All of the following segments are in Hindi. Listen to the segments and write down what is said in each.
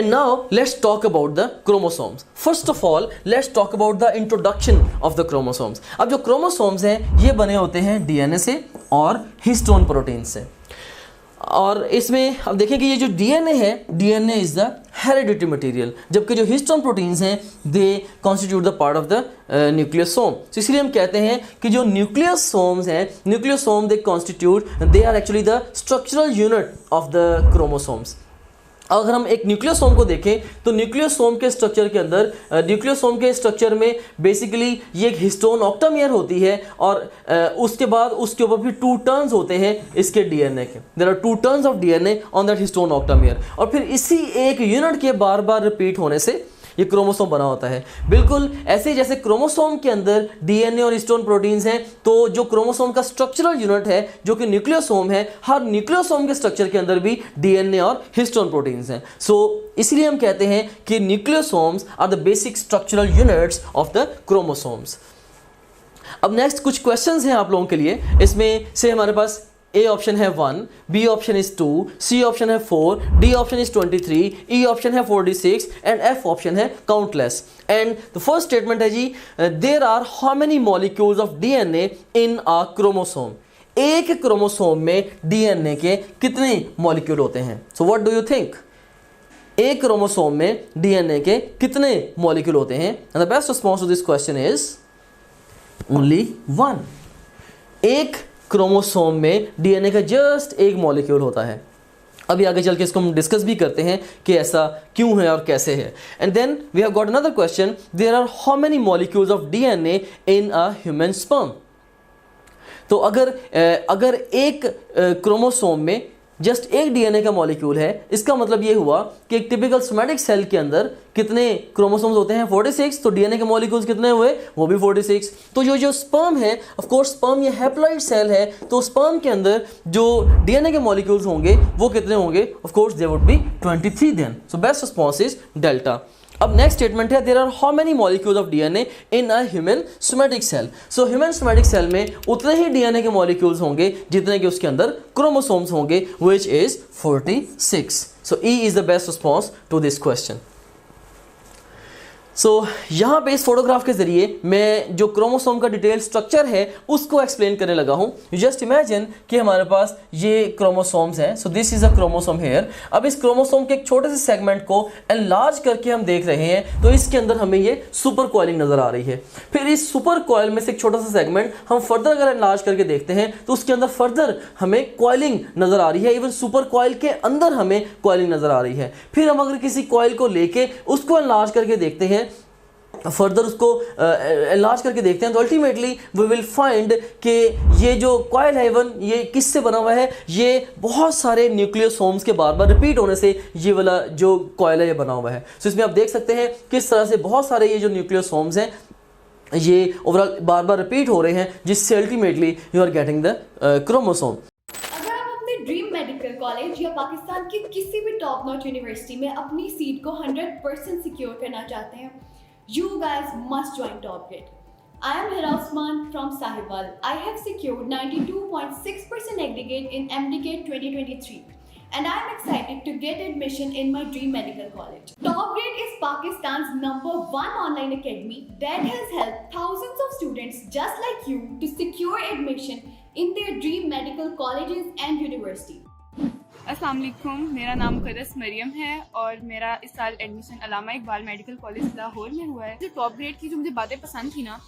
And now let's talk about the chromosomes. First of all, let's talk about the introduction of the chromosomes. अब जो chromosomes हैं ये बने होते हैं DNA से और histone protein से, और इसमें अब देखें कि ये जो DNA है, DNA is the hereditary material, जबकि जो हिस्टोन प्रोटीन्स हैं they constitute the part of the nucleosome. तो इसलिए हम कहते हैं कि जो न्यूक्लियोसोम्स हैं, nucleosome they constitute, they are actually the structural unit of the chromosomes. अगर हम एक न्यूक्लियोसोम को देखें तो न्यूक्लियोसोम के स्ट्रक्चर के अंदर, न्यूक्लियोसोम के स्ट्रक्चर में बेसिकली ये एक हिस्टोन ऑक्टामेयर होती है, और उसके बाद उसके ऊपर फिर 2 टर्न्स होते हैं इसके डीएनए के। There are 2 turns of DNA on that histone octamer, और फिर इसी एक यूनिट के बार बार रिपीट होने से ये क्रोमोसोम बना होता है। बिल्कुल ऐसे जैसे क्रोमोसोम के अंदर डीएनए और हिस्टोन प्रोटीन्स हैं, तो जो क्रोमोसोम का स्ट्रक्चरल यूनिट है जो कि न्यूक्लियोसोम है, हर न्यूक्लियोसोम के स्ट्रक्चर के अंदर भी डीएनए और हिस्टोन प्रोटीन्स हैं। सो इसलिए हम कहते हैं कि nucleosomes are the basic structural units of the chromosomes. अब नेक्स्ट कुछ क्वेश्चंस हैं आप लोगों के लिए। इसमें से हमारे पास ए ऑप्शन है 1, B option is 2, C option है 4, D option is 23, E option है 46 एंड एफ ऑप्शन है countless. And the first statement है जी, there are how many molecules of DNA in a chromosome. एक क्रोमोसोम में डीएनए के कितने मॉलिक्यूल होते हैं? So what do you think? एक क्रोमोसोम में डीएनए के कितने मॉलिक्यूल होते हैं? And the best response to this question is only 1। एक क्रोमोसोम में डीएनए का जस्ट एक मॉलिक्यूल होता है। अभी आगे चल के इसको हम डिस्कस भी करते हैं कि ऐसा क्यों है और कैसे है। And then we have got another question, there are how many molecules of DNA in a human sperm. तो अगर एक क्रोमोसोम में जस्ट एक डीएनए का मॉलिक्यूल है, इसका मतलब ये हुआ कि एक टिपिकल सोमैटिक सेल के अंदर कितने क्रोमोसोम्स होते हैं? 46। तो डीएनए के मॉलिक्यूल्स कितने हुए? वो भी 46। तो जो स्पर्म है, ऑफ कोर्स स्पर्म ये हैप्लॉइड सेल है, तो स्पर्म के अंदर जो डीएनए के मॉलिक्यूल्स होंगे वो कितने होंगे? Of course they would be 23 then. So best response is delta. अब नेक्स्ट स्टेटमेंट है, there are how many molecules of DNA in a human somatic cell. So human somatic cell में उतने ही डीएनए के मॉलिक्यूल्स होंगे जितने कि उसके अंदर क्रोमोसोम्स होंगे, which is 46। So E is the best response to this question. So यहाँ पे इस फोटोग्राफ के जरिए मैं जो क्रोमोसोम का डिटेल स्ट्रक्चर है उसको एक्सप्लेन करने लगा हूँ। यू जस्ट इमेजिन कि हमारे पास ये क्रोमोसोम्स हैं। So this is a chromosome here. अब इस क्रोमोसोम के एक छोटे से सेगमेंट को एनलार्ज करके हम देख रहे हैं, तो इसके अंदर हमें ये सुपर कॉइलिंग नजर आ रही है। फिर इस सुपर कॉइल में से एक छोटा सा सेगमेंट हम फर्दर अगर एनलार्ज करके देखते हैं तो उसके अंदर फर्दर हमें कॉइलिंग नजर आ रही है। इवन सुपर कॉइल के अंदर हमें कॉइलिंग नजर आ रही है। फिर हम अगर किसी कॉइल को लेके उसको एनलार्ज करके देखते हैं, फर्दर उसको एनलार्ज करके देखते हैं, तो अल्टीमेटली वी विल फाइंड कि ये जो कॉइल है इवन ये किससे बना हुआ है? ये बहुत सारे न्यूक्लियोसोम्स के बार बार रिपीट होने से ये वाला जो कॉइल है ये बना हुआ है। सो इसमें आप देख सकते हैं किस तरह से बहुत सारे ये जो न्यूक्लियोसोम्स हैं ये ओवरऑल बार बार रिपीट हो रहे हैं, जिससे ultimately you are getting the chromosome. अगर आप अपने ड्रीम मेडिकल कॉलेज या पाकिस्तान की किसी भी टॉप नॉच यूनिवर्सिटी में अपनी सीट को 100% सिक्योर करना चाहते हैं, you guys must join TopGrade. I am Hira Usman from Sahiwal. I have secured 92.6% aggregate in MDK 2023 and I am excited to get admission in my dream medical college. TopGrade is Pakistan's #1 online academy that has helped thousands of students just like you to secure admission in their dream medical colleges and university. अस्सलाम वालेकुम, मेरा नाम मुक़द्दस मरियम है और मेरा इस साल एडमिशन अल्लामा इकबाल मेडिकल कॉलेज लाहौर में हुआ है। जो टॉप ग्रेड की जो मुझे बातें पसंद थी ना,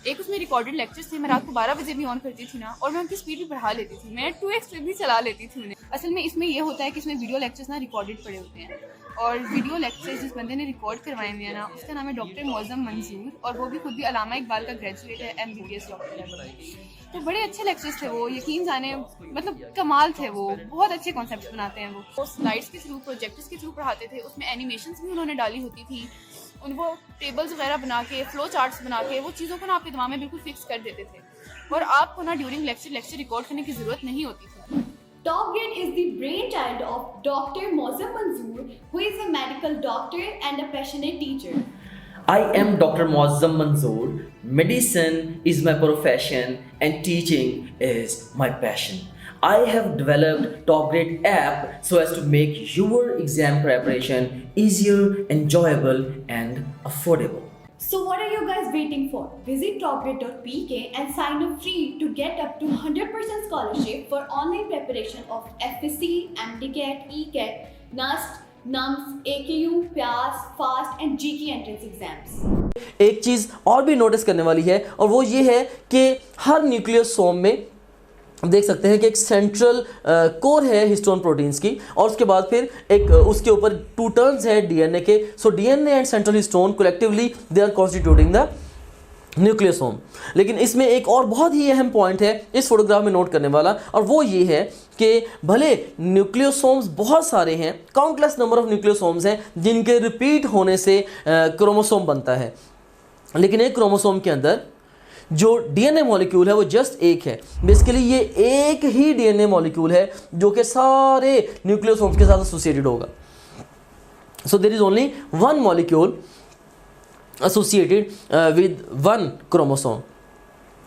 एक उसमें रिकॉर्डेड लेक्चर्स थे। मैं रात को 12 बजे भी ऑन करती थी ना, और मैं उनकी स्पीड भी बढ़ा लेती थी। मैं 2x स्पीड भी चला लेती थी उन्हें। असल में इसमें ये होता है कि इसमें वीडियो लेक्चर्स ना रिकॉर्डेड पड़े होते हैं, और वीडियो लेक्चर्स जिस बंदे ने रिकॉर्ड करवाए हैं ना, उसका नाम है डॉक्टर मौज़म मंजूर, और वो भी खुद भी अल्लामा इकबाल का ग्रेजुएट है, MBBS डॉक्टर है। तो बड़े अच्छे लेक्चर्स थे वो, यकीन जाने मतलब कमाल थे वो। बहुत अच्छे कॉन्सेप्ट्स बनाते हैं वो स्लाइड्स के थ्रू, प्रोजेक्टर्स के थ्रू पढ़ाते थे। उसमें एनिमेशंस भी उन्होंने डाली होती थी, उनको टेबल्स वगैरह बना के, फ्लो चार्ट्स बना के वो चीज़ों को ना आपके दिमाग में बिल्कुल फिक्स कर देते थे, और आपको ना ड्यूरिंग लेक्चर रिकॉर्ड करने की ज़रूरत नहीं होती थी। TopGrade is the brainchild of Dr. Mozam Manzoor, who is a medical doctor and a passionate teacher. I am Dr. Muazzam Manzoor. Medicine is my profession and teaching is my passion. I have developed top grade app so as to make your exam preparation easier, enjoyable and affordable. So what are you guys waiting for? Visit topgrade.pk and sign up free to get up to 100% scholarship for online preparation of FSC, MDCAT, ECAT, NUST, NUMS, AKU, PAS, FAST and GK entrance exams. एक चीज़ और भी नोटिस करने वाली है और वो ये है कि हर न्यूक्लियोसोम में देख सकते हैं कि एक सेंट्रल कोर है हिस्टोन प्रोटीन्स की और उसके बाद फिर एक उसके ऊपर 2 टर्न्स है डीएनए के. So DNA and central histone collectively they are constituting the nucleosome. लेकिन इसमें एक और बहुत ही अहम पॉइंट है इस फोटोग्राफ में नोट करने वाला और वो ये है कि भले न्यूक्लियोसोम्स बहुत सारे हैं, काउंटलेस नंबर ऑफ न्यूक्लियोसोम्स हैं जिनके रिपीट होने से क्रोमोसोम बनता है, लेकिन एक क्रोमोसोम के अंदर जो डीएनए मॉलिक्यूल है वो जस्ट एक है. बेसिकली ये एक ही डीएनए मॉलिक्यूल है जो कि सारे न्यूक्लियोसोम्स के साथ एसोसिएटेड होगा. So there is only one molecule associated with one chromosome.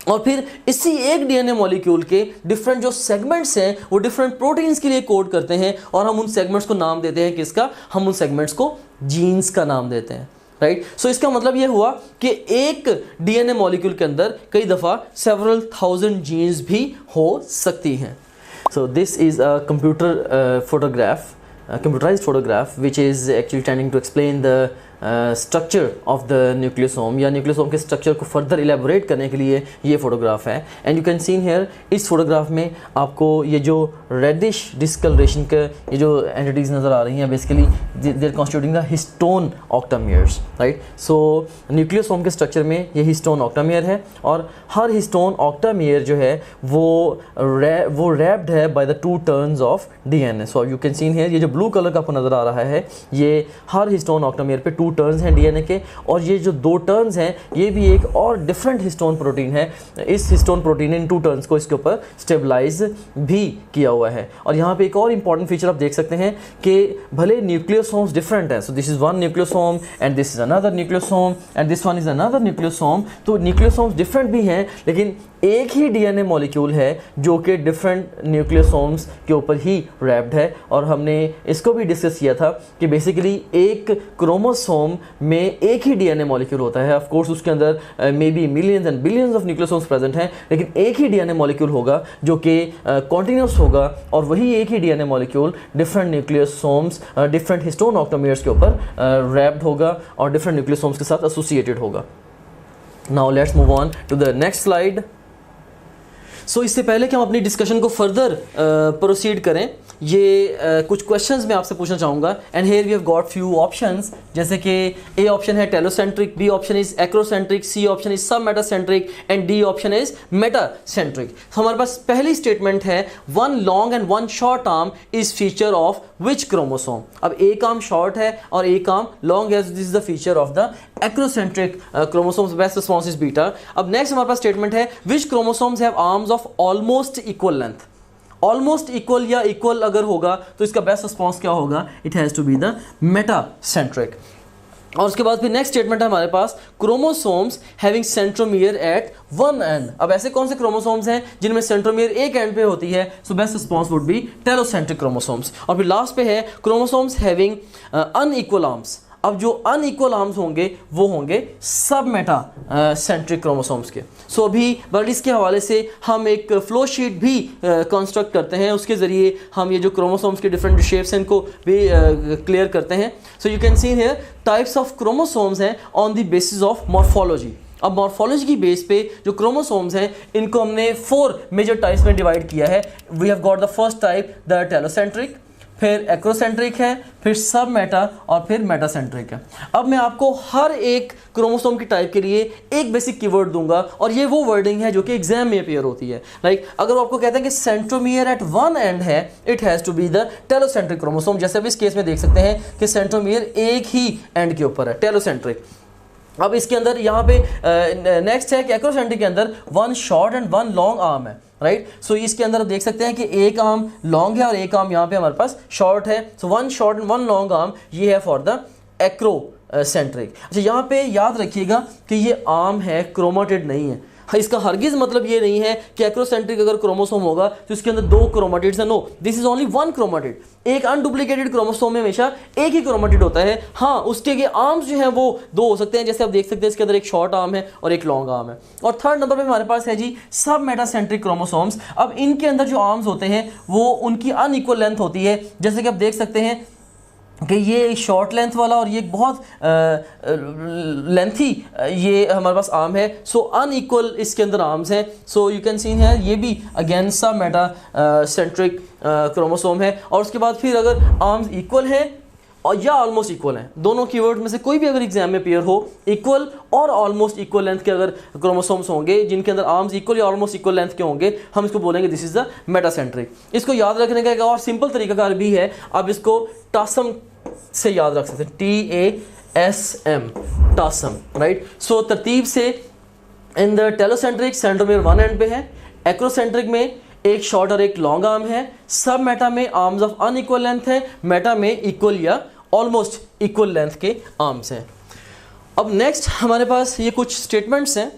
और फिर इसी एक डीएनए मॉलिक्यूल के डिफरेंट जो सेगमेंट्स हैं वो डिफरेंट प्रोटीन्स के लिए कोड करते हैं और हम उन सेगमेंट्स को नाम देते हैं किसका? हम उन सेगमेंट्स को जीन्स का नाम देते हैं. राइट. सो इसका मतलब ये हुआ कि एक डीएनए मॉलिक्यूल के अंदर कई दफ़ा सेवरल थाउजेंड जीन्स भी हो सकती हैं. So this is a computer photograph, computerized photograph which is actually tending to explain the structure of the nucleosome या न्यूक्लियोसोम के स्ट्रक्चर को फर्दर इलेबोरेट करने के लिए ये फोटोग्राफ है. And you can seen here इस फोटोग्राफ में आपको ये जो रेडिश डिस्कलरेशन के ये जो एंटिटीज़ नज़र आ रही हैं basically they are constituting the histone octamers. Right. So nucleosome के स्ट्रक्चर में ये हिस्टोन ऑक्टामियर है और हर हिस्टोन ऑक्टामियर जो है वो रैप्ड है by the 2 turns of DNA. So you can seen here ये जो ब्लू कलर का आपको नज़र आ रहा है ये हर हिस्टोन ऑक्टामियर पे 2 टर्न्स हैं डीएनए के और ये जो 2 टर्न्स हैं ये भी एक और डिफरेंट हिस्टोन प्रोटीन है. इस हिस्टोन प्रोटीन ने इन 2 टर्न्स को इसके ऊपर स्टेबलाइज भी किया हुआ है. और यहाँ पे एक और इंपॉर्टेंट फीचर आप देख सकते हैं कि भले न्यूक्लियोसोम्स डिफरेंट हैं. So this is one nucleosome and this is another nucleosome and this one is another nucleosome. तो न्यूक्लियोसोम्स डिफरेंट भी हैं लेकिन एक ही डीएनए मॉलिक्यूल है जो कि डिफरेंट न्यूक्लियोसोम्स के ऊपर ही रैप्ड है. और हमने इसको भी डिस्कस किया था कि बेसिकली एक क्रोमोसोम में एक ही डीएनए मॉलिक्यूल होता है. ऑफ कोर्स उसके अंदर may be millions and billions of nucleosomes present हैं लेकिन एक ही डीएनए मॉलिक्यूल होगा जो कि कॉन्टिन्यूस होगा और वही एक ही DNA molecule different nucleosomes different histone octamers के ऊपर रैप्ड होगा और डिफरेंट न्यूक्लियोसोम्स के साथ एसोसिएटेड होगा. Now let's move on to the next slide. So इससे पहले कि हम अपनी डिस्कशन को फर्दर प्रोसीड करें ये कुछ क्वेश्चंस मैं आपसे पूछना चाहूँगा. And here we have got few options जैसे कि ए ऑप्शन है telocentric, B option is acrocentric, C option is sub metacentric and D option is metacentric. तो हमारे पास पहली स्टेटमेंट है one long and one short arm is feature of which chromosome. अब एक आर्म शॉर्ट है और एक आर्म लॉन्ग है. This is the feature of the acrocentric chromosomes. Best response is beta. अब नेक्स्ट हमारे पास स्टेटमेंट है which chromosomes have arms of almost equal length. Almost equal या इक्वल अगर होगा तो इसका बेस्ट रिस्पॉन्स क्या होगा? It has to be the metacentric. और उसके बाद फिर नेक्स्ट स्टेटमेंट है हमारे पास chromosomes having centromere at one end. अब ऐसे कौन से क्रोमोसोम्स हैं जिनमें सेंट्रोमियर एक एंड पे होती है? So best response would B telocentric chromosomes. और फिर लास्ट पे है क्रोमोसोम्स हैविंग अनइक्वल आर्म्स. अब जो अनइक्वल आर्म्स होंगे वो होंगे सब मेटा सेंट्रिक क्रोमोसोम्स के. सो अभी बर्डिस के हवाले से हम एक फ्लो शीट भी कंस्ट्रक्ट करते हैं. उसके ज़रिए हम ये जो क्रोमोसोम्स के डिफरेंट शेप्स हैं इनको भी क्लियर करते हैं. So you can see here types of chromosomes हैं on the basis of morphology. अब मॉर्फोलॉजी की बेस पे जो क्रोमोसोम्स हैं इनको हमने 4 मेजर टाइप्स में डिवाइड किया है. We have got the first type the telocentric, फिर एक्रोसेंट्रिक है, फिर सब मेटा और फिर मेटासेंट्रिक है. अब मैं आपको हर एक क्रोमोसोम की टाइप के लिए एक बेसिक कीवर्ड दूंगा और ये वो वर्डिंग है जो कि एग्जाम में अपीयर होती है. लाइक अगर वो आपको कहते हैं कि सेंट्रोमियर एट वन एंड है it has to be the telocentric chromosome. जैसे अब इस केस में देख सकते हैं कि सेंट्रोमियर एक ही एंड के ऊपर है, टेलोसेंट्रिक. अब इसके अंदर यहाँ पे नेक्स्ट है कि एक्रोसेंट्रिक के अंदर one short and one long arm है. राइट. सो इसके अंदर देख सकते हैं कि एक आर्म लॉन्ग है और एक आर्म यहाँ पे हमारे पास शॉर्ट है. So one short and one long arm ये है फॉर द एक्रोसेंट्रिक. अच्छा यहाँ पे याद रखिएगा कि ये आर्म है, क्रोमाटिड नहीं है. इसका हरगिज मतलब ये नहीं है कि एक्रोसेंट्रिक अगर क्रोमोसोम होगा तो इसके अंदर 2 क्रोमेटिड्स हैं। No, this is only 1 chromatid. एक अनडुप्लीकेटेड क्रोमोसोम में हमेशा एक ही क्रोमेटिड होता है। हाँ, उसके ये आर्म्स जो हैं वो 2 हो सकते हैं, जैसे आप देख सकते हैं इसके अंदर एक शॉर्ट आर्म है और एक लॉन्ग आर्म है। और थर्ड नंबर पे हमारे पास है जी सब मेटासेंट्रिक क्रोमोसोम्स। अब इनके अंदर जो आर्म्स होते हैं वो उनकी अनइक्वल लेंथ होती है, जैसे कि आप देख सकते हैं कि ये शॉर्ट लेंथ वाला और ये बहुत लेंथी ये हमारे पास आर्म है। सो अनइक्वल इसके अंदर आर्म्स हैं। सो यू कैन सी है ये भी अगेन सब मेटा सेंट्रिक क्रोमोसोम है। और उसके बाद फिर अगर आर्म्स इक्वल हैं और या ऑलमोस्ट इक्वल हैं, दोनों कीवर्ड में से कोई भी अगर एग्जाम में पेयर हो, इक्वल और ऑलमोस्ट इक्वल लेंथ के अगर क्रोमोसोम्स होंगे जिनके अंदर आर्म्स इक्वल या ऑलमोस्ट इक्वल लेंथ के होंगे, हम इसको बोलेंगे दिस इज द मेटासेंट्रिक। इसको याद रखने का एक और सिंपल तरीकाकार भी है, आप इसको टासम से याद रख सकते हैं, TASM, टासम, राइट। सो तरतीब से in the telocentric centromere 1 and पे है, एक्रोसेंट्रिक में एक शॉर्ट और एक लॉन्ग आर्म है, सब मेटा में आर्म्स ऑफ अनइक्वल लेंथ है, मेटा में इक्वल या ऑलमोस्ट इक्वल लेंथ के आर्म्स हैं। अब नेक्स्ट हमारे पास ये कुछ स्टेटमेंट्स हैं,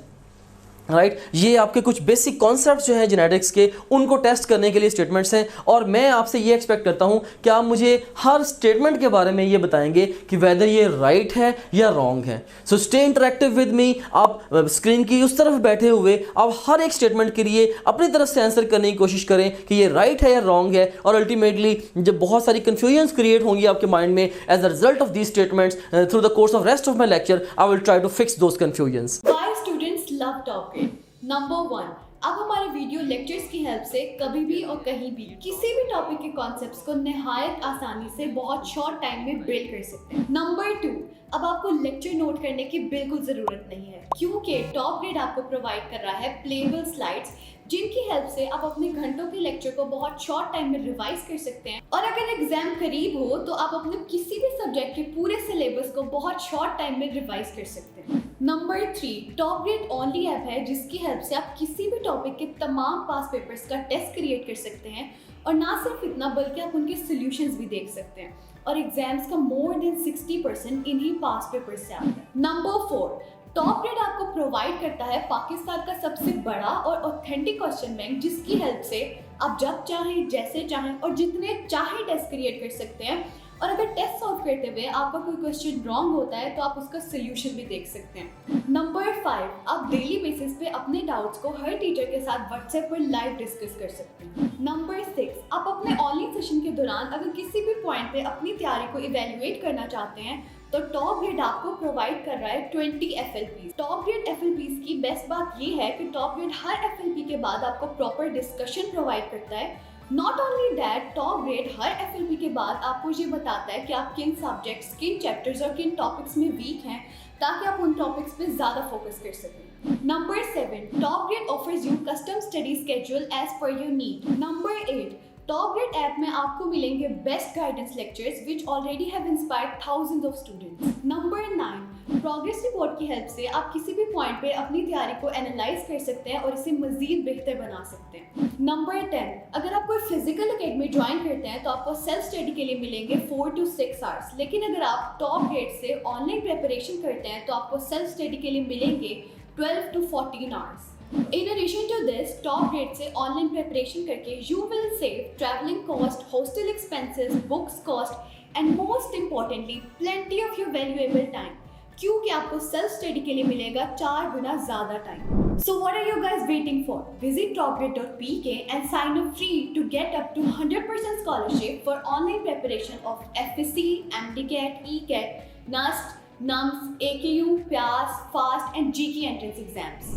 राइट। ये आपके कुछ बेसिक कॉन्सेप्ट जो हैं जेनेटिक्स के, उनको टेस्ट करने के लिए स्टेटमेंट्स हैं। और मैं आपसे ये एक्सपेक्ट करता हूँ कि आप मुझे हर स्टेटमेंट के बारे में ये बताएंगे कि वेदर ये राइट है या रॉन्ग है। So stay interactive with me. आप स्क्रीन की उस तरफ बैठे हुए आप हर एक स्टेटमेंट के लिए अपनी तरफ से आंसर करने की कोशिश करें कि ये राइट है या रॉन्ग है। और अल्टीमेटली जब बहुत सारी कन्फ्यूजन्स क्रिएट होंगी आपके माइंड में as a result of these statements through the course of rest of my lecture, I will try to fix those confusions. Why students love top grade? Number 1, अब हमारे वीडियो लेक्चर्स की हेल्प से कभी भी और कहीं भी किसी भी टॉपिक के कॉन्सेप्ट्स को निहायत आसानी से बहुत शॉर्ट टाइम में बिल्ड कर सकते हैं। नंबर 2, अब आपको लेक्चर नोट करने की बिल्कुल ज़रूरत नहीं है, क्योंकि टॉप ग्रेड आपको प्रोवाइड कर रहा है प्लेबल स्लाइड्स, जिनकी हेल्प से आप अपने घंटों के लेक्चर को बहुत शॉर्ट टाइम में रिवाइज कर सकते हैं। और अगर एग्जाम करीब हो तो आप अपने किसी भी सब्जेक्ट के पूरे सिलेबस को बहुत शॉर्ट टाइम में रिवाइज कर सकते हैं। Number 3, top grade only app है जिसकी हेल्प से आप किसी भी टॉपिक के तमाम पास पेपर्स का टेस्ट क्रिएट कर सकते हैं। और ना सिर्फ इतना बल्कि आप उनके सॉल्यूशंस भी देख सकते हैं। और एग्जाम्स का मोर देन 60% इन्हीं पास पेपर्स से आता है। नंबर 4, टॉप ग्रेड आपको प्रोवाइड करता है पाकिस्तान का सबसे बड़ा और ऑथेंटिक क्वेश्चन बैंक, जिसकी हेल्प से आप जब चाहें, जैसे चाहें और जितने चाहें टेस्ट क्रिएट कर सकते हैं। और अगर टेस्ट सॉल्व करते हुए आपका कोई क्वेश्चन रॉन्ग होता है तो आप उसका सोल्यूशन भी देख सकते हैं। नंबर 5, आप डेली बेसिस पे अपने डाउट्स को हर टीचर के साथ व्हाट्सएप पर लाइव डिस्कस कर सकते हैं। नंबर 6, आप अपने ऑनलाइन सेशन के दौरान अगर किसी भी पॉइंट पे अपनी तैयारी को इवेल्युएट करना चाहते हैं तो टॉप ग्रेड आपको प्रोवाइड कर रहा है 20 FLPs। टॉप ग्रेड FLPs की बेस्ट बात ये है कि टॉप ग्रेड हर FLP के बाद आपको प्रॉपर डिस्कशन प्रोवाइड करता है। Not only that, top grade her FLP के बाद आपको ये बताता है कि आप किन सब्जेक्ट्स, किन चैप्टर्स और किन टॉपिक्स में वीक हैं, ताकि आप उन टॉपिक्स पे ज़्यादा फोकस कर सकें। Number 7, top grade offers you custom study schedule as per your need. Number 8, top grade app में आपको मिलेंगे best guidance lectures which already have inspired thousands of students. Number 9, progress report की हेल्प से आप किसी भी पॉइंट पे अपनी तैयारी को एनालाइज कर सकते हैं और इसे मजीद बेहतर बना सकते हैं। नंबर 10, अगर आप कोई फिजिकल एकेडमी ज्वाइन करते हैं तो आपको सेल्फ स्टडी के लिए मिलेंगे 4 to 6 आवर्स, लेकिन अगर आप टॉप ग्रेड से ऑनलाइन प्रिपरेशन करते हैं तो आपको सेल्फ स्टडी के लिए मिलेंगे 12 to 14 hours. In addition to this, top grade से ऑनलाइन प्रिपरेशन करके you will save traveling cost, hostel expenses, books cost and most importantly plenty of your valuable time, क्योंकि आपको सेल्फ स्टडी के लिए मिलेगा 4 गुना ज़्यादा time. So what are you guys waiting for? Visit topgrade.pk and sign up free to get up to 100% scholarship for online preparation of FSC, MDCAT, ECAT, NUST, NUMS, AKU, PIAS, FAST and GK entrance exams.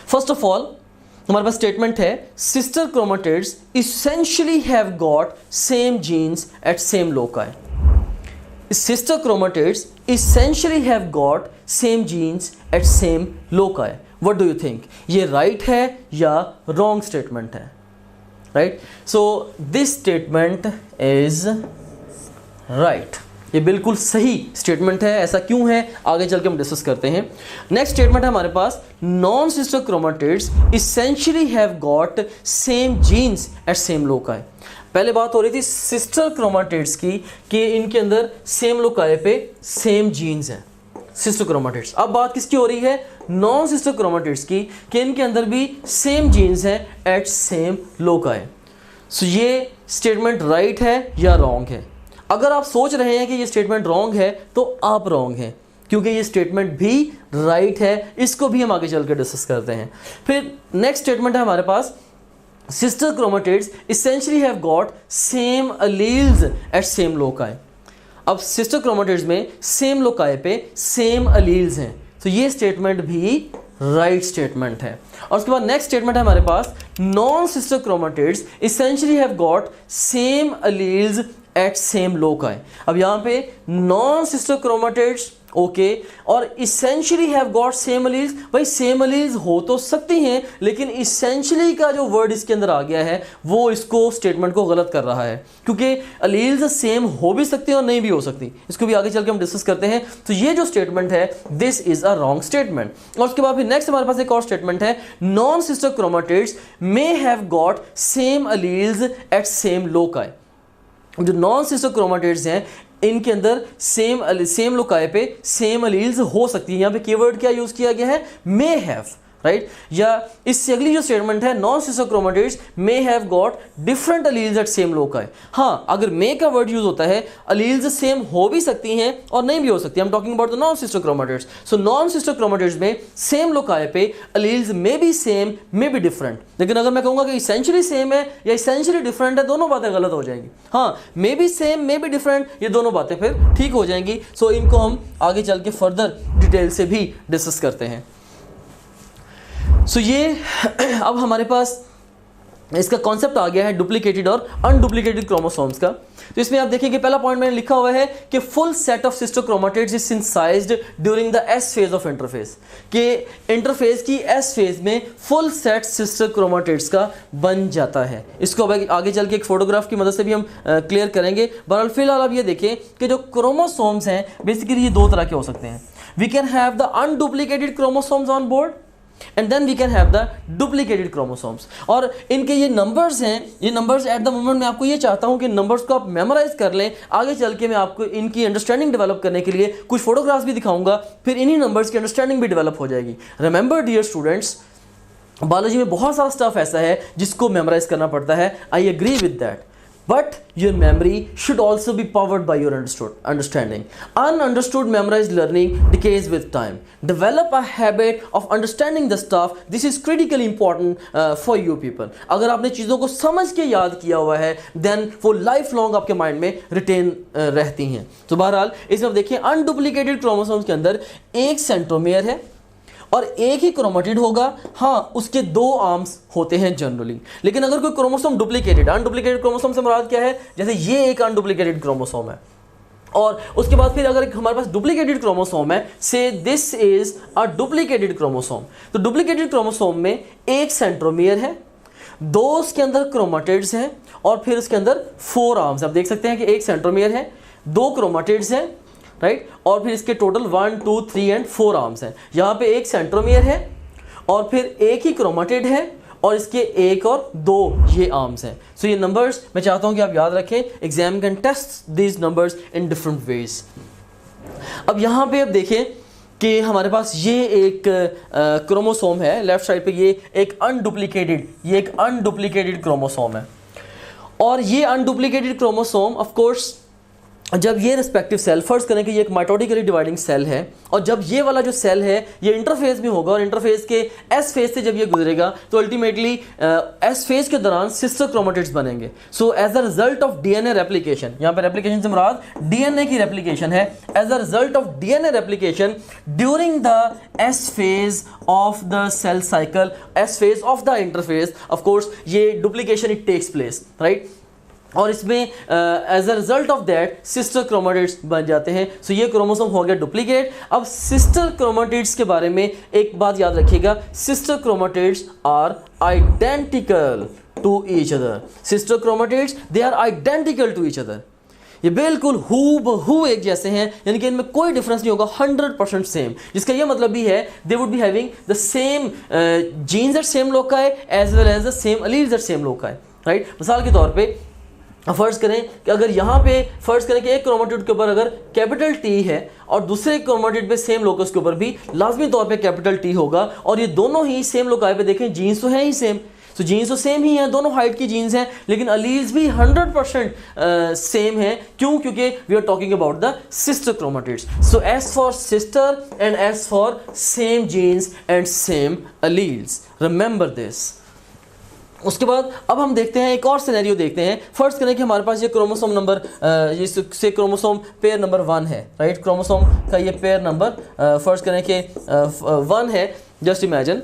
First of all हमारे पास स्टेटमेंट है sister chromatids essentially have got same genes at same loci. Sister chromatids essentially have got same genes at same loci. What do you think, ये राइट है या रॉन्ग स्टेटमेंट है? Right, so this statement is right, ये बिल्कुल सही स्टेटमेंट है। ऐसा क्यों है आगे चल के हम डिस्कस करते हैं। नेक्स्ट स्टेटमेंट है हमारे पास, non sister chromatids essentially have got same genes at same loci. पहले बात हो रही थी सिस्टर क्रोमेटिड्स की कि इनके अंदर सेम लोकाई पे सेम जीन्स हैं, सिस्टर क्रोमेटिड्स। अब बात किसकी हो रही है? नॉन सिस्टर क्रोमेटिड्स की, कि इनके अंदर भी सेम जीन्स हैं एट सेम लोकाई। सो ये स्टेटमेंट राइट है या रॉन्ग है? अगर आप सोच रहे हैं कि ये स्टेटमेंट रॉन्ग है तो आप रॉन्ग हैं, क्योंकि ये स्टेटमेंट भी राइट है। इसको भी हम आगे चल कर डिस्कस करते हैं। फिर नेक्स्ट स्टेटमेंट है हमारे पास, sister chromatids essentially have got same alleles at same loci। अब सिस्टर क्रोमेटिड्स में सेम लोकाई पे सेम अलील्स हैं, तो ये स्टेटमेंट भी राइट स्टेटमेंट है। और उसके बाद नेक्स्ट स्टेटमेंट है हमारे पास, non sister chromatids essentially have got same alleles at same loci। अब यहाँ पे नॉन सिस्टर क्रोमेटिड्स ओके और essentially have got same alleles, भाई सेम अलील्स हो तो सकती हैं, लेकिन इसेंशियली का जो वर्ड इसके अंदर आ गया है वो इसको स्टेटमेंट को गलत कर रहा है, क्योंकि अलील्स सेम हो भी सकती हैं और नहीं भी हो सकती। इसको भी आगे चल के हम डिस्कस करते हैं। तो ये जो स्टेटमेंट है this is a wrong statement. और उसके बाद फिर नेक्स्ट हमारे पास एक और स्टेटमेंट है, non sister chromatids may have got same alleles at same loci. जो नॉन सिस्टर क्रोमेटिड्स हैं इनके अंदर सेम लोकाई पे सेम अलील्स हो सकती है। यहाँ पे कीवर्ड क्या यूज किया गया है? May have, right. या इससे अगली जो स्टेटमेंट है, non sister chromatids may have got different alleles at same loci. हाँ, अगर मे का वर्ड यूज होता है, अलील्स सेम हो भी सकती हैं और नहीं भी हो सकती। I am talking about the non sister chromatids. So non sister chromatids में सेम लोकाई पे alleles may be same, may be different. लेकिन अगर मैं कहूँगा कि इसेंशियली सेम है या इसेंशियली डिफरेंट है, दोनों बातें गलत हो जाएंगी। हाँ, may be same, may be different, ये दोनों बातें फिर ठीक हो जाएंगी। सो इनको हम आगे चल के फर्दर डिटेल से भी डिस्कस करते हैं। सो ये अब हमारे पास इसका कॉन्सेप्ट आ गया है डुप्लीकेटेड और अनडुप्लीकेटेड क्रोमोसोम्स का। तो इसमें आप देखिए कि पहला पॉइंट मैंने लिखा हुआ है कि full set of sister chromatids is synthesised during the S phase of interphase, कि इंटरफेज की एस फेज में फुल सेट सिस्टर क्रोमेटिड्स का बन जाता है। इसको आगे चल के एक फोटोग्राफ की मदद से भी हम क्लियर करेंगे। बहरहाल फिलहाल आप ये देखें कि जो क्रोमोसोम्स हैं बेसिकली ये दो तरह के हो सकते हैं। We can have the unduplicated chromosomes on board and then we can have the duplicated chromosomes. और इनके ये नंबर्स हैं, ये नंबर्स एट द मोमेंट मैं आपको ये चाहता हूँ कि नंबर्स को आप मेमोराइज कर लें। आगे चल के मैं आपको इनकी अंडरस्टैंडिंग डेवलप करने के लिए कुछ फोटोग्राफ्स भी दिखाऊंगा, फिर इन्हीं नंबर्स की अंडरस्टैंडिंग भी डेवलप हो जाएगी। रिमेंबर डियर स्टूडेंट्स, बायोलॉजी में बहुत सारा स्टफ ऐसा है जिसको मेमोराइज करना पड़ता है। I agree with that, but your memory should also be powered by your understanding. Ununderstood memorized learning decays with time. Develop a habit of understanding the stuff. This is critically important for you people. अगर आपने चीज़ों को समझ के याद किया हुआ है then वो लाइफ लॉन्ग आपके माइंड में रिटेन रहती हैं। तो बहरहाल इसमें आप देखिए अनडुप्लीकेटेड क्रोमोसोम्स के अंदर एक सेंट्रोमियर है और एक ही क्रोमेटिड होगा। हाँ, उसके दो आर्म्स होते हैं जनरली। लेकिन अगर कोई क्रोमोसोम डुप्लीकेटेड, अनडुप्लीकेटेड क्रोमोसोम से मुराद क्या है? जैसे ये एक अनडुप्लीकेटेड क्रोमोसोम है और उसके बाद फिर अगर हमारे पास डुप्लीकेटेड क्रोमोसोम है, से this is a duplicated chromosome. तो डुप्लीकेटेड क्रोमोसोम में एक सेंट्रोमियर है, दो उसके अंदर क्रोमेटिड्स हैं और फिर उसके अंदर 4 आर्म्स। आप देख सकते हैं कि एक सेंट्रोमियर है, 2 क्रोमेटिड्स हैं, राइट, और फिर इसके टोटल 1 2 3 एंड 4 आर्म्स हैं। यहाँ पे एक सेंट्रोमियर है और फिर एक ही क्रोमेटिड है और इसके एक और 2 ये आर्म्स हैं। सो ये नंबर्स मैं चाहता हूँ कि आप याद रखें। Exam can test these numbers in different ways. अब यहाँ पे अब देखें कि हमारे पास ये एक क्रोमोसोम है लेफ्ट साइड पे, ये एक अनडुप्लीकेटेड क्रोमोसोम है। और ये अनडुप्लीकेटेड क्रोमोसोम ऑफ कोर्स जब ये रिस्पेक्टिव सेल, फर्स्ट करें कि ये एक माइटोटिकली डिवाइडिंग सेल है और जब ये वाला जो सेल है ये इंटरफेज में होगा और इंटरफेज के एस फेज से जब ये गुजरेगा तो अल्टीमेटली एस फेज के दौरान सिस्टर क्रोमेटिड्स बनेंगे। So as a result of DNA replication, यहाँ पे रेप्लिकेशन से मुराद डीएनए की रेप्लिकेशन है। As a result of DNA replication during the S phase of the cell cycle, S phase of the interphase, of course ये duplication it takes place, right. और इसमें as a result of that sister chromatids बन जाते हैं। सो ये क्रोमोसोम हो गया डुप्लीकेट। अब सिस्टर क्रोमेटिड्स के बारे में एक बात याद रखिएगा, sister chromatids are identical to each other. Sister chromatids they are identical to each other, ये बिल्कुल हूबहू एक जैसे हैं, यानी कि इनमें कोई डिफरेंस नहीं होगा, 100% सेम। जिसका ये मतलब भी है they would be having the same genes at same loci as well as the same alleles at same loci, right. मिसाल के तौर पे अब फर्ज करें कि अगर यहाँ पे फर्ज करें कि एक क्रोमेटिड के ऊपर अगर कैपिटल टी है और दूसरे क्रोमेटिड पे सेम लोकस के ऊपर भी लाजमी तौर पे कैपिटल टी होगा, और ये दोनों ही सेम लोकाई पे देखें जीन्स तो हैं ही सेम, तो जीन्स तो सेम ही हैं, दोनों हाइट की जीन्स हैं, लेकिन अलील्स भी 100% सेम हैं। क्यों? क्योंकि we are talking about the sister chromatids. So as for sister and as for same genes and same alleles, remember this. उसके बाद अब हम देखते हैं एक और सिनेरियो देखते हैं। फर्स्ट करें कि हमारे पास ये क्रोमोसोम नंबर से क्रोमोसोम पेयर नंबर 1 है, राइट। क्रोमोसोम का ये पेयर नंबर फर्स्ट करें कि 1 है, जस्ट इमेजिन,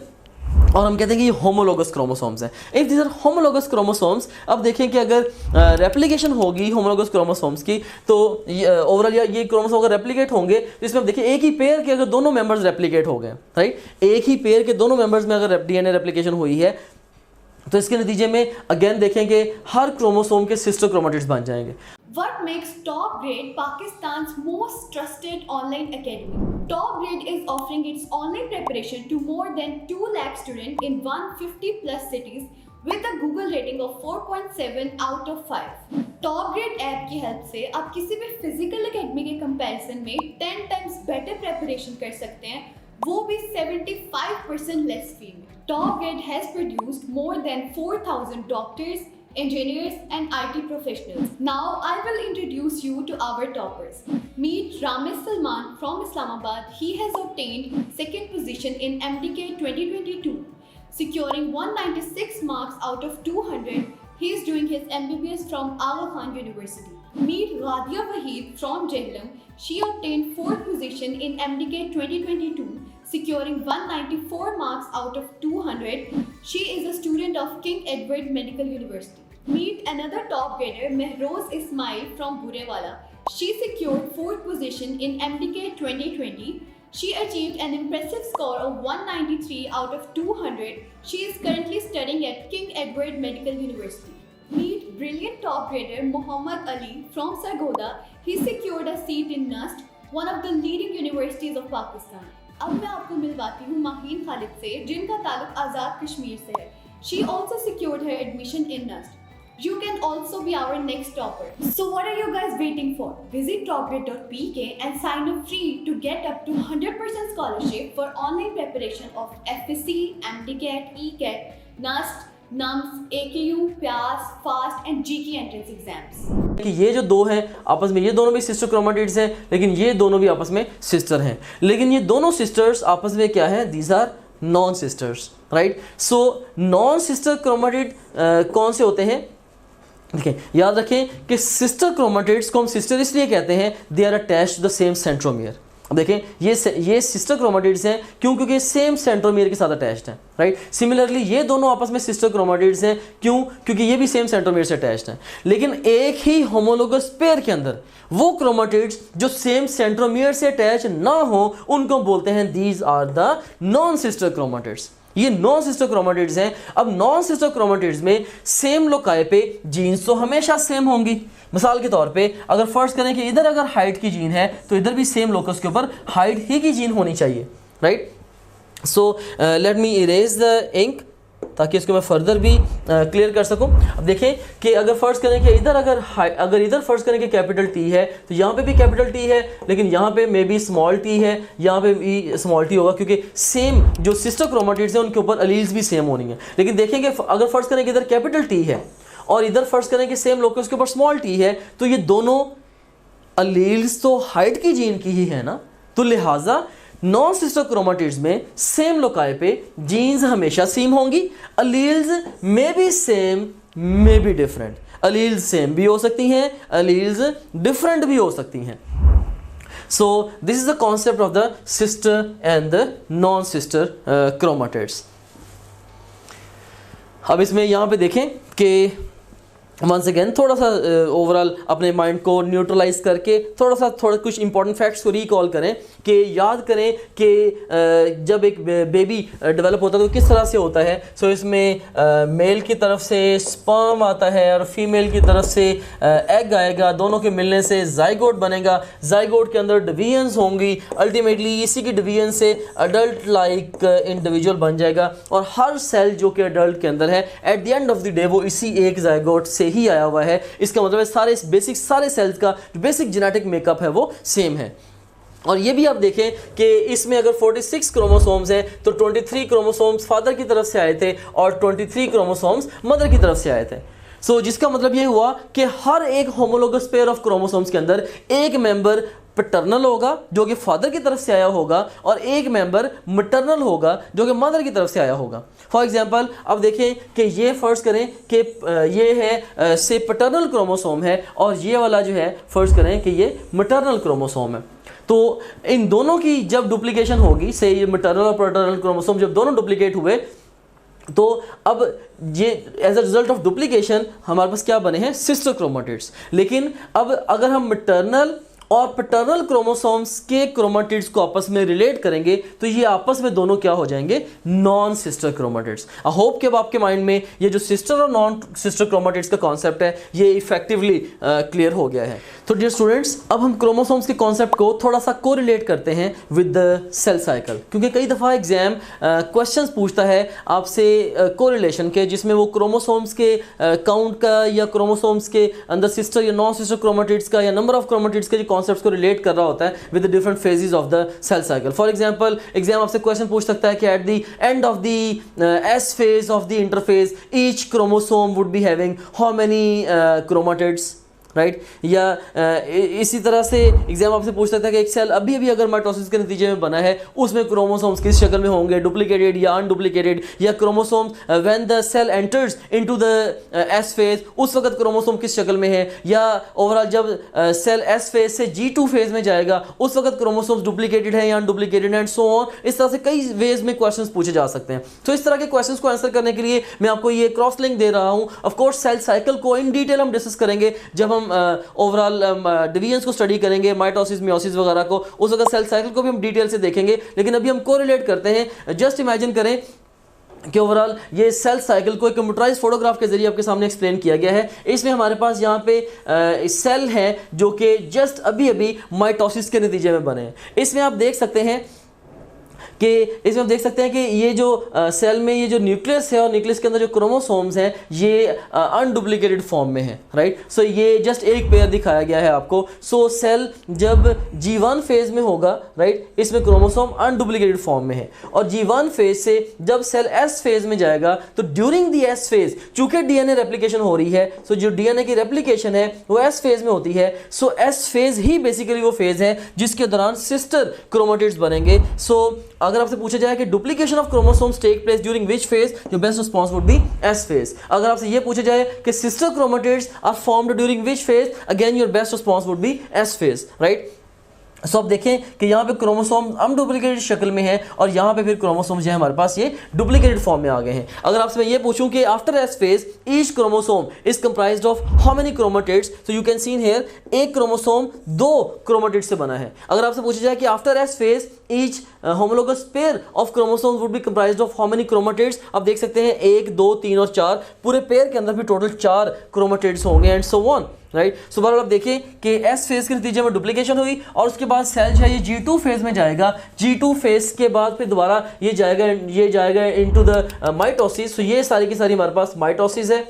और हम कहते हैं कि ये होमोलोगस क्रोमोसोम्स हैं। If this are homologous chromosomes, अब देखें कि अगर रेप्लिकेशन होगी होमोलोगस क्रोमोसोम्स की, तो ओवरऑल ये क्रोमोसोम अगर रेप्लिकेट होंगे तो इसमें देखिए एक ही पेयर के अगर दोनों मेंबर्स रेप्लिकेट हो गए, राइट, एक ही पेयर के दोनों मेंबर्स में अगर डीएनए रेप्लिकेशन हुई है, तो इसके नतीजे में अगेन देखेंगे हर क्रोमोसोम के सिस्टर क्रोमेटिड्स बन जाएंगे। What makes Top Grade Pakistan's most trusted online academy? Top Grade is offering its online preparation to more than 2 lakh students in 150 plus cities with a Google rating of 4.7 out of 5. Top Grade app की हेल्प से आप किसी भी फिजिकल एकेडमी के कंपैरिजन में 10 टाइम्स बेटर प्रेपरेशन कर सकते हैं, वो भी 75% लेस फी में। Top Grade has produced more than 4,000 doctors, engineers and IT professionals. Now I will introduce you to our toppers. Meet Ramesh Salman from Islamabad. He has obtained second position in MDK 2022, securing 196 marks out of 200. He is doing his MBBS from Aga Khan University. Meet Radia Waheed from Jhelum. She obtained 4th position in MDK 2022, securing 194 marks out of 200. She is a student of King Edward Medical University. Meet another top grader, Mehroz Ismail from Burewala. She secured 4th position in MDK 2020. She achieved an impressive score of 193 out of 200. She is currently studying at King Edward Medical University. Meet brilliant top grader Muhammad Ali from Sargodha. He secured a seat in NUST, one of the leading universities of Pakistan. अब मैं आपको मिलवाती हूँ माहीन खालिद से, जिनका ताल्लुक आज़ाद कश्मीर से है। She also secured her admission in NUST. You can also be our next topper. So what are you guys waiting for? Visit topgrade.pk and sign up free to get up to 100% scholarship for online preparation of FSC, MDCAT, ECAT, NUST, NUMS, AKU, PAS, FAST and GK entrance exams. कि ये जो दो हैं आपस में, ये दोनों भी सिस्टर क्रोमेटिड्स हैं, लेकिन ये दोनों भी आपस में सिस्टर हैं, लेकिन ये दोनों सिस्टर्स आपस में क्या है? These are non sisters, right. So non sister chromatid कौन से होते हैं? देखिए, याद रखें कि सिस्टर क्रोमेटिड्स को हम सिस्टर इसलिए कहते हैं, they are attached to the same centromere. अब देखें ये सिस्टर क्रोमेटिड्स हैं, क्यों? क्योंकि सेम सेंट्रोमियर के साथ अटैच्ड हैं, राइट। सिमिलरली ये दोनों आपस में सिस्टर क्रोमेटिड्स हैं, क्यों? क्योंकि ये भी सेम सेंट्रोमियर से अटैच्ड हैं। लेकिन एक ही होमोलोगस पेयर के अंदर वो क्रोमेटिड्स जो सेम सेंट्रोमियर से अटैच ना हो, उनको बोलते हैं these are the non sister chromatids. ये नॉन सिस्टर क्रोमेटिड्स हैं। अब नॉन सिस्टर क्रोमेटिड्स में सेम लोकाई पे जीन्स तो हमेशा सेम होंगी। मिसाल के तौर पे अगर फर्ज करें कि इधर अगर हाइट की जीन है, तो इधर भी सेम लोकस के ऊपर हाइट ही की जीन होनी चाहिए, right. So let me erase the ink ताकि इसको मैं फर्दर भी क्लियर कर सकूं। अब देखें कि अगर फर्ज करें कि इधर अगर इधर फर्ज करें कि कैपिटल टी है, तो यहाँ पे भी कैपिटल टी है, लेकिन यहाँ पे मे बी स्मॉल टी है, यहाँ पे भी स्मॉल टी होगा, क्योंकि सेम जो सिस्टर क्रोमेटिड्स हैं उनके ऊपर अलील्स भी सेम होनी है। लेकिन देखेंगे अगर फर्ज करें कि इधर कैपिटल टी है और इधर फर्ज करें कि सेम लोकस के ऊपर स्मॉल टी है, तो ये दोनों अलील्स तो हाइट की जीन की ही है ना, तो लिहाजा नॉन सिस्टर क्रोमेटिड्स में सेम लोकाई पे जीन्स हमेशा सेम होंगी। Alleles may be same may be different, alleles same भी हो सकती हैं, अलील्स डिफरेंट भी हो सकती हैं। So this is the concept of the sister and the non sister chromatids. अब इसमें यहाँ पे देखें कि वंस अगेन थोड़ा सा ओवरऑल अपने माइंड को न्यूट्रलाइज करके थोड़ा कुछ इंपॉर्टेंट फैक्ट्स को रिकॉल करें कि याद करें कि जब एक बेबी डेवलप होता है तो किस तरह से होता है। सो इसमें मेल की तरफ से स्पर्म आता है और फीमेल की तरफ से एग आएगा, दोनों के मिलने से जाइगोट बनेगा, जाइगोट के अंदर डिवीजन्स होंगी, अल्टीमेटली इसी की डिवीजन से अडल्ट लाइक इंडिविजुअल बन जाएगा और हर सेल जो कि अडल्ट के अंदर है eight the end of the day वो इसी एक जाइगोट से ही आया हुआ है, इसका मतलब है सारे बेसिक सारे सेल्स का जो बेसिक जेनेटिक मेकअप है वो सेम है। और ये भी आप देखें कि इसमें अगर 46 क्रोमोसोम्स हैं तो 23 क्रोमोसोम्स फादर की तरफ से आए थे और 23 क्रोमोसोम्स मदर की तरफ से आए थे। सो जिसका मतलब ये हुआ कि हर एक होमोलोगस पेयर ऑफ क्रोमोसोम्स के अंदर एक मेंबर पैटर्नल होगा जो कि फादर की तरफ से आया होगा और एक मेंबर मैटरनल होगा जो कि मदर की तरफ से आया होगा। फॉर एग्जांपल अब देखें कि ये फर्ज करें कि ये है से पैटर्नल क्रोमोसोम है और ये वाला जो है फर्ज करें कि ये मैटरनल क्रोमोसोम है। तो इन दोनों की जब डुप्लीकेशन होगी, से ये मैटरनल और पैटर्नल क्रोमोसोम जब दोनों डुप्लीकेट हुए तो अब ये as a result of duplication हमारे पास क्या बने हैं, सिस्टर क्रोमेटिड्स। लेकिन अब अगर हम मैटरनल और पैटर्नल क्रोमोसोम्स के क्रोमेटिड्स को आपस में रिलेट करेंगे तो ये आपस में दोनों क्या हो जाएंगे, non sister chromatids. I hope कि अब आपके माइंड में ये जो सिस्टर और नॉन सिस्टर क्रोमेटिड्स का कॉन्सेप्ट है ये इफेक्टिवली क्लियर हो गया है। तो डियर स्टूडेंट्स, अब हम क्रोमोसोम्स के कॉन्सेप्ट को थोड़ा सा कोरिलेट करते हैं विद द सेल साइकिल, क्योंकि कई दफ़ा एग्जाम क्वेश्चंस पूछता है आपसे कोरिलेशन के, जिसमें वो क्रोमोसोम्स के काउंट का या क्रोमोसोम्स के अंदर सिस्टर या नॉन सिस्टर क्रोमेटिड्स का या नंबर ऑफ क्रोमेटिड्स के कॉन्सेप्ट्स को रिलेट कर रहा होता है with the different phases of the cell cycle. For example exam आपसे क्वेश्चन पूछ सकता है कि at the end of the S phase of the interphase each chromosome would be having how many chromatids, right. या इसी तरह से एग्जाम आपसे पूछ सकता है कि एक सेल अभी अभी अगर माइटोसिस के नतीजे में बना है उसमें क्रोमोसोम्स किस शक्ल में होंगे, डुप्लीकेटेड या अनडुप्लीकेटेड, या chromosomes when the cell enters into the S phase उस वक्त क्रोमोसोम किस शक्ल में है, या ओवरऑल जब सेल एस फेज से G2 फेज में जाएगा उस वक्त क्रोमोसोम्स डुप्लीकेटेड है या अनडुप्लीकेटेड एंड सो ऑन। इस तरह से कई वेज में क्वेश्चंस पूछे जा सकते हैं। तो इस तरह के क्वेश्चंस को आंसर करने के लिए मैं आपको ये क्रॉस लिंक दे रहा हूँ। ऑफ कोर्स सेल साइकिल को इन डिटेल हम डिस्कस करेंगे जब हम ओवरऑल डिवीजन्स को स्टडी करेंगे, माइटोसिस मियोसिस वगैरह को, उस वक्त सेल साइकिल को भी हम डिटेल से देखेंगे। लेकिन अभी हम कोरिलेट करते हैं। जस्ट इमेजिन करें कि ओवरऑल ये सेल साइकिल को एक कंप्यूटराइज फोटोग्राफ के जरिए आपके सामने एक्सप्लेन किया गया है। इसमें हमारे पास यहाँ पे सेल हैं जो कि जस्ट अभी अभी माइटोसिस के नतीजे में बने हैं। इसमें आप देख सकते हैं कि ये जो सेल में ये जो न्यूक्लियस है और न्यूक्लियस के अंदर जो क्रोमोसोम्स हैं ये अनडुप्लीकेटेड फॉर्म में है, राइट। सो ये जस्ट एक पेयर दिखाया गया है आपको। सो सेल जब G1 फेज में होगा, राइट, इसमें क्रोमोसोम अनडुप्लीकेटेड फॉर्म में है, और G1 फेज से जब सेल S फेज में जाएगा तो ड्यूरिंग दी S फेज चूंकि डीएनए रेप्लिकेशन हो रही है, सो जो डीएनए की रेप्लिकेशन है वो S फेज में होती है। सो S फेज ही बेसिकली वो फेज है जिसके दौरान सिस्टर क्रोमेटिड्स बनेंगे। सो अगर आपसे पूछा जाए कि duplication of chromosomes take place during which phase, your best response would be S phase. अगर आपसे ये पूछा जाए कि sister chromatids are formed during which phase, again your best response would be S phase, right. So अब देखें कि यहाँ पे क्रोमोसोम अनडुप्लीकेटेड शक्ल में है और यहाँ पे फिर क्रोमोसोम जो है हमारे पास ये डुप्लीकेटेड फॉर्म में आ गए हैं। अगर आपसे मैं ये पूछूं कि after S phase each chromosome is comprised of how many chromatids, so you can seen here एक क्रोमोसोम 2 क्रोमेटिड से बना है। अगर आपसे पूछा जाए कि after S phase each homologous pair of chromosomes would be comprised of how many chromatids, आप देख सकते हैं 1 2 3 और 4, पूरे पेयर के अंदर भी टोटल 4 क्रोमेटिड्स होंगे एंड सो ऑन, राइट। सो बहरहाल आप देखें कि एस फेज के नतीजे में डुप्लीकेशन हुई और उसके बाद सेल जो है ये G2 फेज में जाएगा। G2 फेज के बाद फिर दोबारा ये जाएगा इनटू द माइटोसिस। सो ये सारी की सारी हमारे पास माइटोसिस है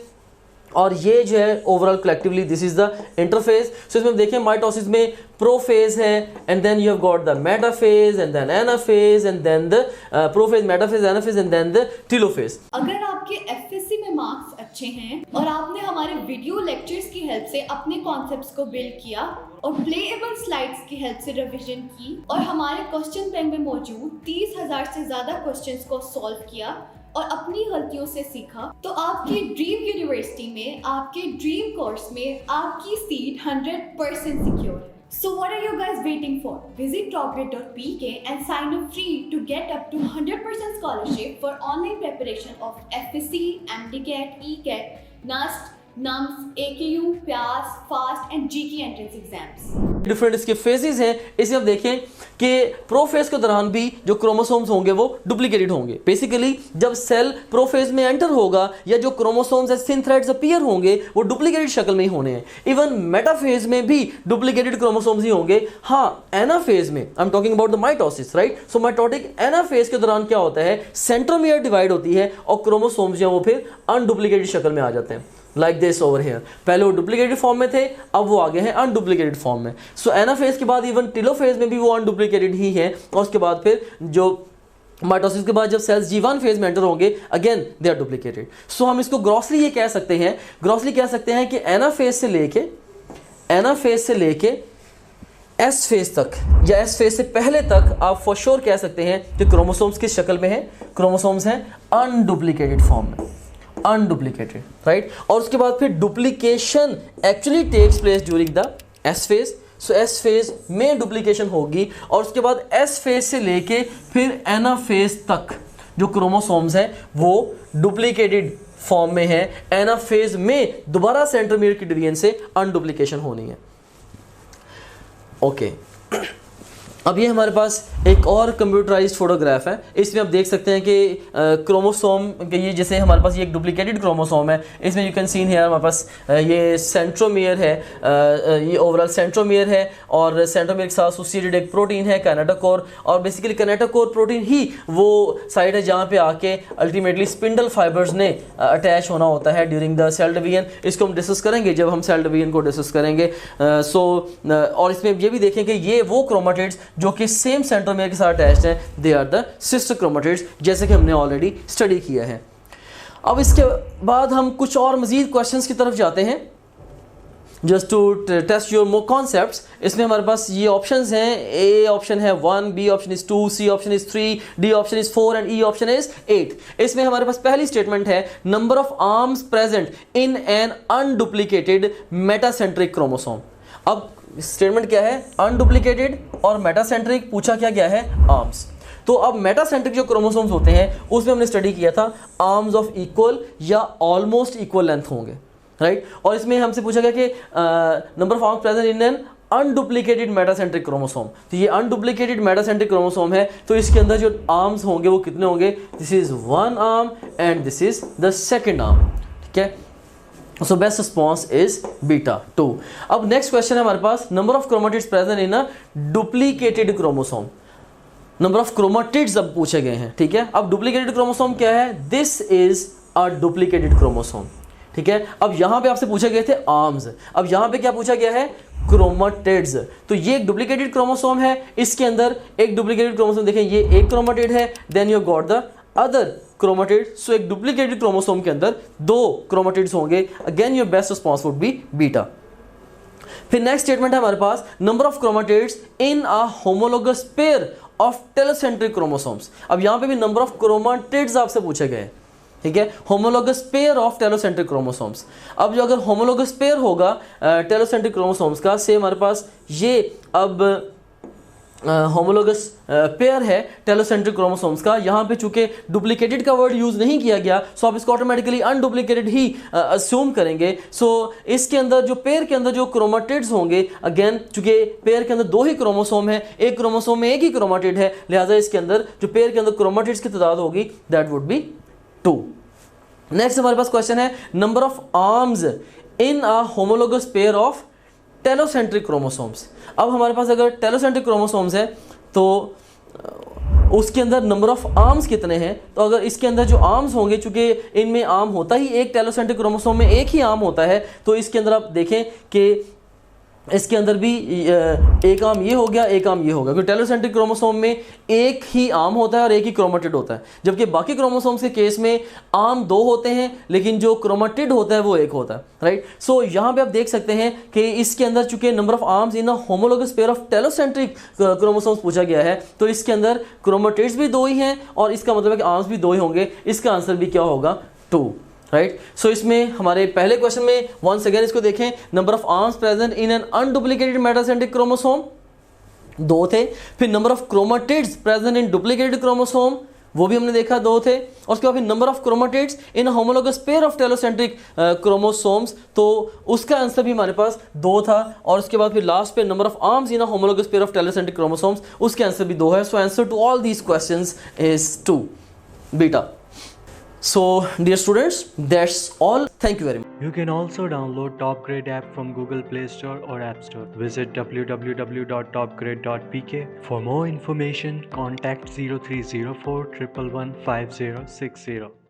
और ये जो है overall collectively this is the interphase. So इसमें देखें माइटोसिस में प्रोफेज है and then you have got the metaphase and then anaphase and then the prophase, metaphase, anaphase and then the telophase. अगर आपके एफएससी में मार्क्स अच्छे हैं और आपने हमारे वीडियो लेक्चर्स की हेल्प से अपने कॉन्सेप्ट्स को बिल्ड किया और प्लेएबल स्लाइड्स की हेल्प से रिवीजन की और हमारे क्वेश्चन बैंक में मौजूद 30,000 से ज्यादा क्वेश्चंस को सॉल्व किया और अपनी गलतियों से सीखा, तो आपकी ड्रीम यूनिवर्सिटी में, आपके ड्रीम कोर्स में आपकी सीट 100% सिक्योर है। So what are you guys waiting for? Visit topgrade.pk and sign up free to get up to 100% scholarship for online preparation of FSC, MDCAT, ECAT, NAST, NUMS, AKU, PAS, FAST and GK entrance exams. Different इसके फेजेस हैं। इसमें आप देखें कि प्रोफेज के दौरान भी जो क्रोमोसोम्स होंगे वो डुप्लीकेटेड होंगे। बेसिकली जब सेल प्रोफेज में एंटर होगा या जो chromosomes as thin threads appear होंगे वो डुप्लीकेटेड शक्ल में ही होने हैं। इवन मेटाफेज में भी डुप्लीकेटेड क्रोमोसोम्स ही होंगे। हाँ, एनाफेज में I am talking about the mitosis, right. So mitotic anaphase के दौरान क्या होता है, सेंट्रोमियर डिवाइड होती है और क्रोमोसोम्स जो है वो फिर अनडुप्लीकेटेड शक्ल में आ जाते हैं। Like this over here. पहले वो डुप्लीकेटेड फॉर्म में थे, अब वो आगे हैं अनडुप्लीकेटेड फॉर्म में। सो एनाफेज के बाद इवन टेलोफेज में भी वो अनडुप्लीकेटेड ही है, और उसके बाद फिर जो माइटोसिस के बाद जब सेल्स G1 फेज में एंटर होंगे, अगेन दे आर डुप्लीकेटेड। सो हम इसको ग्रॉसली ये कह सकते हैं, ग्रॉसली कह सकते हैं कि एनाफेज से लेके एस फेज तक या एस फेज से पहले तक आप फॉर श्योर कह सकते हैं कि क्रोमोसोम्स किस शक्ल में हैं, क्रोमोसोम्स हैं अनडुप्लीकेटेड फॉर्म में, अनडुप्लीकेटेड, राइट। और उसके बाद फिर duplication actually takes place during the S phase. So S phase में डुप्लीकेशन होगी, और उसके बाद एस फेज से लेके फिर एनाफेज तक जो क्रोमोसोम्स हैं वो डुप्लीकेटेड फॉर्म में है। एनाफेज में दोबारा सेंट्रोमियर की डिवीजन से अनडुप्लीकेशन होनी है। ओके, अब ये हमारे पास एक और कंप्यूटराइज्ड फोटोग्राफ है। इसमें आप देख सकते हैं कि क्रोमोसोम के ये जैसे हमारे पास ये एक डुप्लीकेटेड क्रोमोसोम है, इसमें यू कैन सीन हियर हमारे पास ये सेंट्रोमियर है, ये ओवरऑल सेंट्रोमियर है, और सेंट्रोमियर के साथ एसोसिएटेड एक प्रोटीन है कैनेटोकोर, और बेसिकली कैनेटोकोर प्रोटीन ही वो साइड है जहाँ पे आके अल्टीमेटली स्पिंडल फाइबर्स ने अटैच होना होता है ड्यूरिंग द सेल डिवीजन। इसको हम डिस्कस करेंगे जब हम सेल डिवीजन को डिस्कस करेंगे। और इसमें ये भी देखें कि ये वो क्रोमेटिड्स जो कि सेम सेंट्रोमियर के साथ अटैच्ड हैं, they are the sister chromatids, जैसे कि हमने ऑलरेडी स्टडी किया है। अब इसके बाद हम कुछ और मजीद क्वेश्चंस की तरफ जाते हैं, just to test your more concepts. इसमें हमारे पास ये ऑप्शंस हैं, ए ऑप्शन है 1, B option is 2, C option is 3, D option is 4 and E option is 8। इसमें हमारे पास पहली स्टेटमेंट है number of arms present in an unduplicated metacentric chromosome. अब स्टेटमेंट क्या है, अनडुप्लीकेटेड और मेटासेंट्रिक, पूछा क्या गया है, आर्म्स। तो अब मेटासेंट्रिक जो क्रोमोसोम्स होते हैं उसमें हमने स्टडी किया था आर्म्स ऑफ इक्वल या ऑलमोस्ट इक्वल लेंथ होंगे, राइट। और इसमें हमसे पूछा गया कि number of arms present in an unduplicated metacentric chromosome. तो ये अनडुप्लीकेटेड मेटासेंट्रिक क्रोमोसोम है, तो इसके अंदर जो आर्म्स होंगे वो कितने होंगे, this is 1 arm and this is the second arm, ठीक है। So best response is beta 2। अब नेक्स्ट क्वेश्चन है हमारे पास, number of chromatids present in a duplicated chromosome. Number of chromatids अब पूछे गए हैं, ठीक है। अब डुप्लीकेटेड क्रोमोसोम क्या है, this is a duplicated chromosome, ठीक है। अब यहां पे आपसे पूछे गए थे आर्म्स, अब यहां पे क्या पूछा गया है, क्रोमेटिड्स। तो ये एक डुप्लीकेटेड क्रोमोसोम है, इसके अंदर एक डुप्लीकेटेड क्रोमोसोम देखें, ये एक क्रोमेटिड है, then you got the other chromatid. So एक डुप्लीकेटेड क्रोमोसोम के अंदर 2 क्रोमेटिड्स होंगे, again your best response would be beta. फिर नेक्स्ट स्टेटमेंट है हमारे पास, number of chromatids in a homologous pair of telocentric chromosomes. अब यहां पे भी नंबर ऑफ क्रोमेटिड्स आपसे पूछे गए, ठीक है, homologous pair of telocentric chromosomes. अब जो अगर होमोलोगस पेयर होगा टेलोसेंट्रिक क्रोमोसोम्स का, से हमारे पास ये अब होमोलोगस पेयर है टेलोसेंट्रिक क्रोमोसोम्स का, यहाँ पे चूंकि डुप्लीकेटेड का वर्ड यूज नहीं किया गया, सो आप इसको ऑटोमेटिकली अनडुप्लीकेटेड ही अस्यूम करेंगे। सो इसके अंदर जो पेयर के अंदर जो क्रोमेटिड्स होंगे, अगेन चूंकि पेयर के अंदर 2 ही क्रोमोसोम है, एक क्रोमोसोम में एक ही क्रोमेटिड है, लिहाजा इसके अंदर जो पेयर के अंदर क्रोमेटिड्स की तादाद होगी दैट वुड बी 2। नेक्स्ट हमारे पास क्वेश्चन है, number of arms in a homologous pair of telocentric chromosomes. अब हमारे पास अगर टेलोसेंट्रिक क्रोमोसोम्स है तो उसके अंदर नंबर ऑफ आर्म्स कितने हैं, तो अगर इसके अंदर जो आर्म्स होंगे, चूंकि इनमें आर्म होता ही एक टेलोसेंट्रिक क्रोमोसोम में एक ही आर्म होता है, तो इसके अंदर आप देखें कि इसके अंदर भी एक आर्म ये हो गया, एक आर्म ये होगा, क्योंकि टेलोसेंट्रिक क्रोमोसोम में एक ही आर्म होता है और एक ही क्रोमेटिड होता है, जबकि बाकी क्रोमोसोम्स के केस में आर्म 2 होते हैं लेकिन जो क्रोमेटिड होता है वो एक होता है, राइट। सो यहाँ पे आप देख सकते हैं कि इसके अंदर चूंकि number of arms in a homologous pair of telocentric chromosomes पूछा गया है, तो इसके अंदर क्रोमेटिड्स भी 2 ही हैं और इसका मतलब है कि आर्म्स भी 2 ही होंगे। इसका आंसर भी क्या होगा, 2, राइट। सो इसमें हमारे पहले क्वेश्चन में वंस अगेन इसको देखें, number of arms present in an unduplicated metacentric chromosome 2 थे। फिर number of chromatids present in duplicated chromosome, वो भी हमने देखा 2 थे। और उसके बाद फिर number of chromatids in homologous pair of telocentric chromosomes, तो उसका आंसर भी हमारे पास 2 था। और उसके बाद फिर लास्ट पे number of arms in homologous pair of telocentric chromosomes, उसके आंसर भी 2 है। So answer to all these questions is 2, बीटा। So dear students, that's all. Thank you very much. You can also download Top Grade app from Google Play Store or App Store. Visit www.topgrade.pk. For more information, contact 0304 111 5060.